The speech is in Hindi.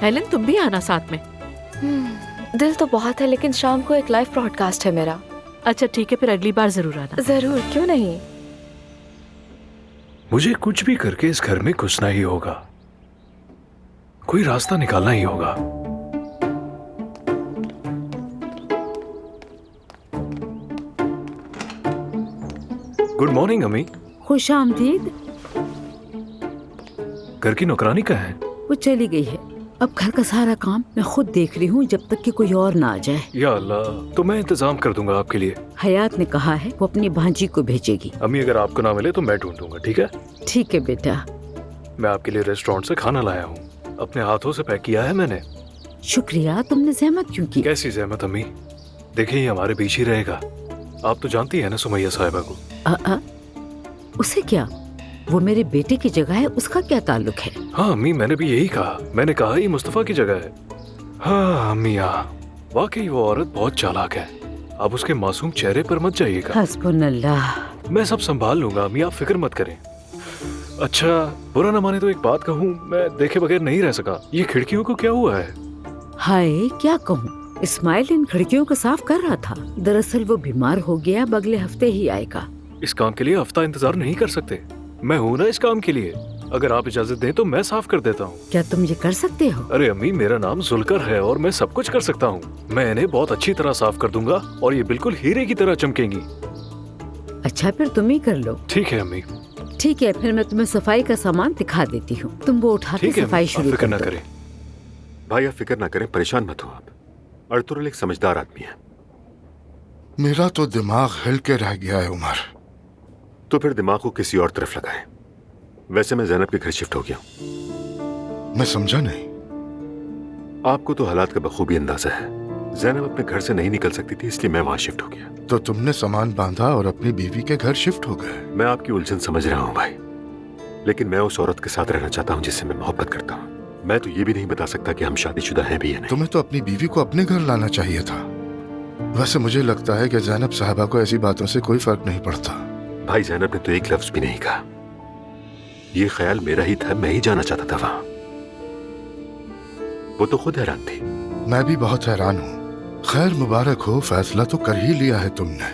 हेलन तुम भी आना साथ में। दिल तो बहुत है, लेकिन शाम को एक लाइव ब्रॉडकास्ट है मेरा। अच्छा ठीक है, फिर अगली बार जरूर आना। जरूर, क्यों नहीं। मुझे कुछ भी करके इस घर में घुसना ही होगा, कोई रास्ता निकालना ही होगा। गुड मॉर्निंग अम्मी। खुश आमदीद। घर की नौकरानी कहाँ है? वो चली गई है। अब घर का सारा काम मैं खुद देख रही हूँ, जब तक कि कोई और ना आ जाए। या अल्लाह, तो मैं इंतजाम कर दूंगा आपके लिए। हयात ने कहा है वो अपनी भांजी को भेजेगी। अम्मी अगर आपको ना मिले तो मैं ढूंढूंगा, ठीक है? ठीक है बेटा। मैं आपके लिए रेस्टोरेंट से खाना लाया हूँ, अपने हाथों से पैक किया है मैंने। शुक्रिया, तुमने जहमत क्यों की? कैसी जहमत अम्मी, देखिए ये हमारे बीच ही रहेगा। आप तो जानती है ना सुमैया साहिबा को। उसे क्या, वो मेरे बेटे की जगह है, उसका क्या ताल्लुक है? हाँ अम्मी, मैंने भी यही कहा। मैंने कहा ये मुस्तफा की जगह है। हाँ अम्मी, वाकई वो औरत बहुत चालाक है। आप उसके मासूम चेहरे पर मत जाइएगा। हस्बुनल्लाह। मैं सब संभाल लूंगा अम्मी, आप फिक्र मत करें। अच्छा बुरा न माने तो एक बात कहूँ, मैं देखे बगैर नहीं रह सका। ये खिड़कियों को क्या हुआ है? हाय क्या कहूँ, इस्माइल इन खिड़कियों को साफ कर रहा था। दरअसल वो बीमार हो गया, अब अगले हफ्ते ही आएगा। इस काम के लिए हफ्ता इंतजार नहीं कर सकते, मैं हूँ ना इस काम के लिए। अगर आप इजाजत दें तो मैं साफ कर देता हूँ। क्या तुम ये कर सकते हो? अरे अम्मी, मेरा नाम जुल्कर है और मैं सब कुछ कर सकता हूँ। मैं इन्हें बहुत अच्छी तरह साफ कर दूंगा और ये बिल्कुल हीरे की तरह चमकेंगी। अच्छा फिर तुम ही कर लो। ठीक है अम्मी। ठीक है, फिर मैं तुम्हें सफाई का सामान दिखा देती हूँ। तुम वो उठा के सफाई शुरू फिक्र कर न दो। करें। भाई आप फिक्र ना करें, परेशान मत हो आप। अर्तुगरुल एक समझदार आदमी है। मेरा तो दिमाग हिल के रह गया है उमर। तो फिर दिमाग को किसी और तरफ लगाएं। वैसे मैं जैनब के घर शिफ्ट हो गया। मैं समझा नहीं। आपको तो हालात का बखूबी अंदाजा है। जैनब अपने घर से नहीं निकल सकती थी, इसलिए मैं वहां शिफ्ट हो गया। तो तुमने सामान बांधा और अपनी बीवी के घर शिफ्ट हो गए। मैं आपकी उलझन समझ रहा हूँ भाई, लेकिन मैं उस औरत के साथ रहना चाहता हूँ जिससे मैं मोहब्बत करता हूँ। मैं तो ये भी नहीं बता सकता कि हम शादीशुदा हैं भी या नहीं। तुम्हें तो अपनी बीवी को अपने घर लाना चाहिए था। वैसे मुझे लगता है कि जैनब साहिबा को ऐसी बातों से कोई फर्क नहीं पड़ता। भाई जैनब ने तो एक लफ्ज भी नहीं कहा। ये ख्याल मेरा ही था, मैं ही जाना चाहता था वहां। वो तो खुद हैरान थी। मैं भी बहुत हैरान हूँ। खैर मुबारक हो, फैसला तो कर ही लिया है तुमने।